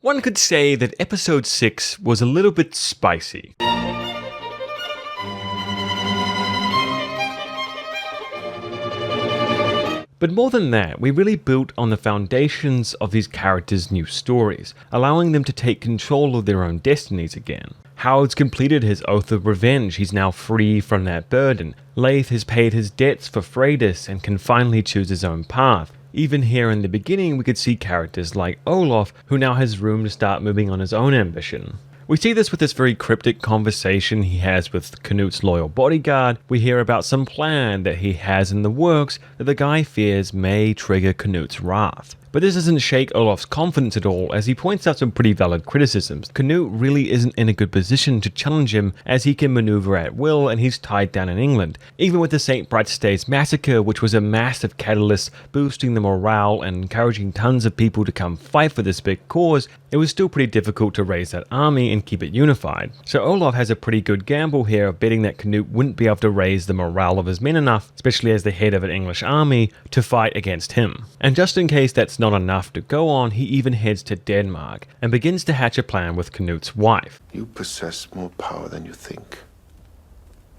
One could say that episode 6 was a little bit spicy. But more than that, we really built on the foundations of these characters' new stories, allowing them to take control of their own destinies again. Harald's completed his oath of revenge, he's now free from that burden. Leif has paid his debts for Freydis and can finally choose his own path. Even here in the beginning, we could see characters like Olaf, who now has room to start moving on his own ambition. We see this with this very cryptic conversation he has with Canute's loyal bodyguard. We hear about some plan that he has in the works that the guy fears may trigger Canute's wrath. But this doesn't shake Olaf's confidence at all, as he points out some pretty valid criticisms. Canute really isn't in a good position to challenge him, as he can maneuver at will and he's tied down in England. Even with the St. Brightstays massacre, which was a massive catalyst boosting the morale and encouraging tons of people to come fight for this big cause, it was still pretty difficult to raise that army and keep it unified. So Olaf has a pretty good gamble here of betting that Canute wouldn't be able to raise the morale of his men enough, especially as the head of an English army, to fight against him. And just in case that's not enough to go on, he even heads to Denmark and begins to hatch a plan with Canute's wife. You possess more power than you think.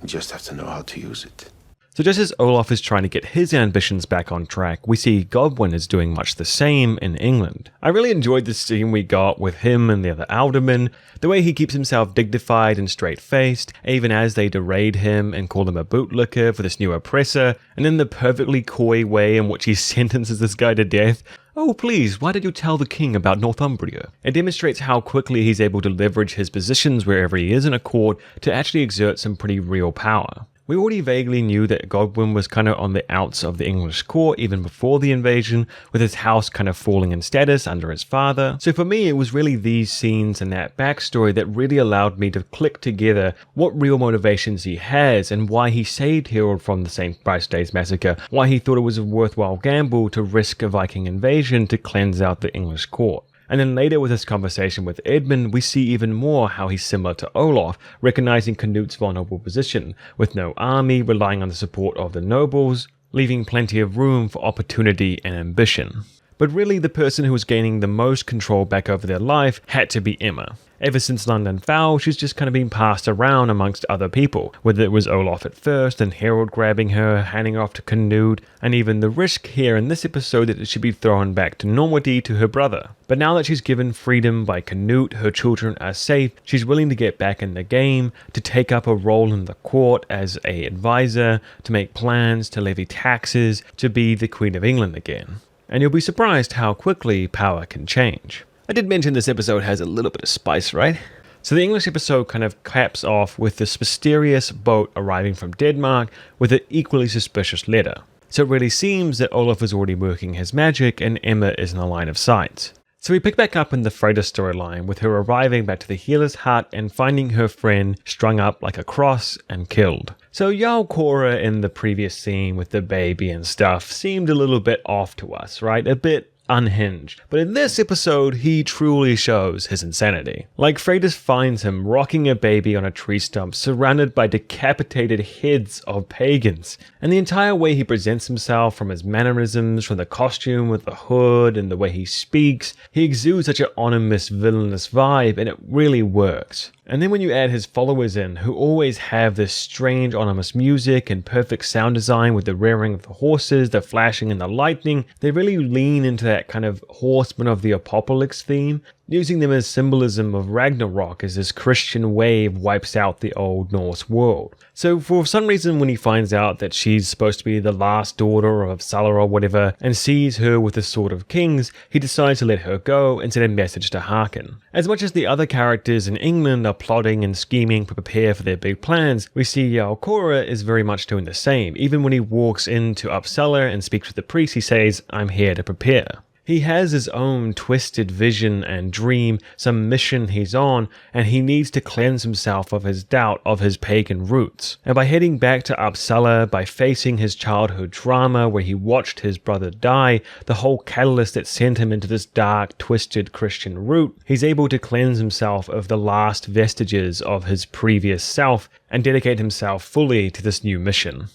You just have to know how to use it. So just as Olaf is trying to get his ambitions back on track, we see Godwin is doing much the same in England. I really enjoyed the scene we got with him and the other aldermen, the way he keeps himself dignified and straight-faced, even as they deride him and call him a bootlicker for this new oppressor, and then the perfectly coy way in which he sentences this guy to death. Oh please, why did you tell the king about Northumbria? It demonstrates how quickly he's able to leverage his positions wherever he is in a court to actually exert some pretty real power. We already vaguely knew that Godwin was kind of on the outs of the English court even before the invasion, with his house kind of falling in status under his father. So for me, it was really these scenes and that backstory that really allowed me to click together what real motivations he has and why he saved Harald from the St. Brightstays massacre, why he thought it was a worthwhile gamble to risk a Viking invasion to cleanse out the English court. And then later with his conversation with Edmund, we see even more how he's similar to Olaf, recognizing Canute's vulnerable position, with no army, relying on the support of the nobles, leaving plenty of room for opportunity and ambition. But really the person who was gaining the most control back over their life had to be Emma. Ever since London Fowl, she's just kind of been passed around amongst other people, whether it was Olaf at first and Harald grabbing her, handing her off to Canute, and even the risk here in this episode that it should be thrown back to Normandy to her brother. But now that she's given freedom by Canute, her children are safe, she's willing to get back in the game, to take up a role in the court as an advisor, to make plans, to levy taxes, to be the Queen of England again. And you'll be surprised how quickly power can change. I did mention this episode has a little bit of spice, right? So the English episode kind of caps off with this mysterious boat arriving from Denmark with an equally suspicious letter. So it really seems that Olaf is already working his magic and Emma is in the line of sight. So we pick back up in the Freydis storyline with her arriving back to the healer's hut and finding her friend strung up like a cross and killed. So Jarl Kore in the previous scene with the baby and stuff seemed a little bit off to us, right? A bit unhinged. But in this episode, he truly shows his insanity. Like Freydis finds him rocking a baby on a tree stump surrounded by decapitated heads of pagans. And the entire way he presents himself, from his mannerisms, from the costume with the hood and the way he speaks, he exudes such an ominous, villainous vibe, and it really works. And then when you add his followers in, who always have this strange ominous music and perfect sound design with the rearing of the horses, the flashing and the lightning, they really lean into that kind of horseman of the apocalypse theme, using them as symbolism of Ragnarok as this Christian wave wipes out the old Norse world. So for some reason when he finds out that she's supposed to be the last daughter of Salar or whatever, and sees her with the Sword of Kings, he decides to let her go and send a message to Harkon. As much as the other characters in England are plotting and scheming to prepare for their big plans, we see Jarl Kore is very much doing the same. Even when he walks into Uppsala and speaks with the priest, he says, "I'm here to prepare." He has his own twisted vision and dream, some mission he's on, and he needs to cleanse himself of his doubt of his pagan roots. And by heading back to Uppsala, by facing his childhood trauma where he watched his brother die, the whole catalyst that sent him into this dark, twisted Christian route, he's able to cleanse himself of the last vestiges of his previous self and dedicate himself fully to this new mission.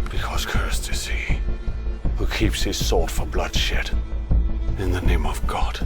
Because cursed is he who keeps his sword for bloodshed. In the name of God.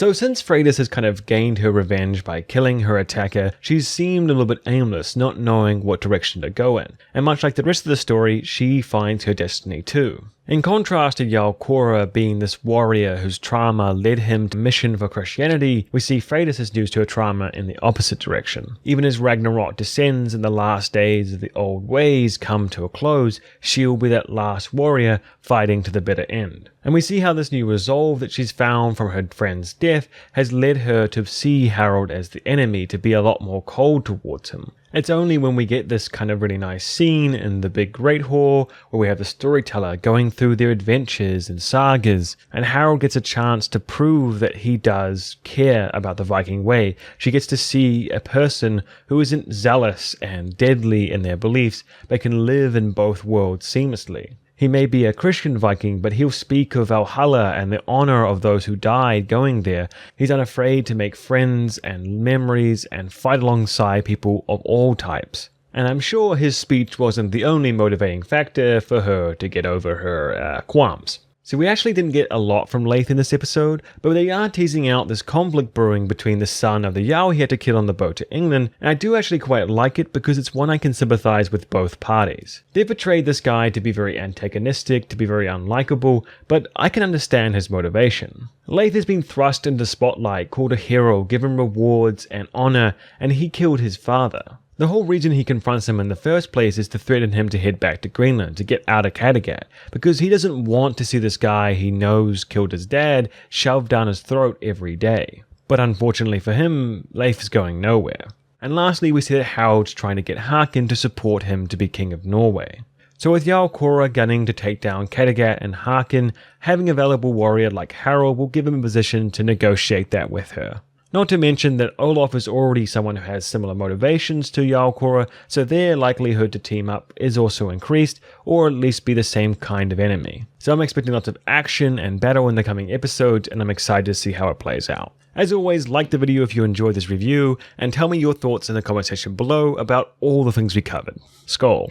So since Freydis has kind of gained her revenge by killing her attacker, she's seemed a little bit aimless, not knowing what direction to go in. And much like the rest of the story, she finds her destiny too. In contrast to Jarl Kore being this warrior whose trauma led him to mission for Christianity, we see Freydis' news to her trauma in the opposite direction. Even as Ragnarok descends and the last days of the old ways come to a close, she'll be that last warrior fighting to the bitter end. And we see how this new resolve that she's found from her friend's death has led her to see Harald as the enemy, to be a lot more cold towards him. It's only when we get this kind of really nice scene in the big great hall where we have the storyteller going through their adventures and sagas, and Harald gets a chance to prove that he does care about the Viking way. She gets to see a person who isn't zealous and deadly in their beliefs, but can live in both worlds seamlessly. He may be a Christian Viking, but he'll speak of Valhalla and the honor of those who died going there. He's unafraid to make friends and memories and fight alongside people of all types. And I'm sure his speech wasn't the only motivating factor for her to get over her qualms. So we actually didn't get a lot from Leif in this episode, but they are teasing out this conflict brewing between the son of the Jarl he had to kill on the boat to England, and I do actually quite like it because it's one I can sympathize with both parties. They portrayed this guy to be very antagonistic, to be very unlikable, but I can understand his motivation. Leif has been thrust into the spotlight, called a hero, given rewards and honor, and he killed his father. The whole reason he confronts him in the first place is to threaten him to head back to Greenland, to get out of Kattegat, because he doesn't want to see this guy he knows killed his dad shoved down his throat every day. But unfortunately for him, Leif is going nowhere. And lastly, we see that Harald's trying to get Håkon to support him to be king of Norway. So with Jarl Kore gunning to take down Kattegat and Håkon, having a valuable warrior like Harald will give him a position to negotiate that with her. Not to mention that Olaf is already someone who has similar motivations to Jarl Kore, so their likelihood to team up is also increased, or at least be the same kind of enemy. So I'm expecting lots of action and battle in the coming episodes, and I'm excited to see how it plays out. As always, like the video if you enjoyed this review, and tell me your thoughts in the comment section below about all the things we covered. Skål!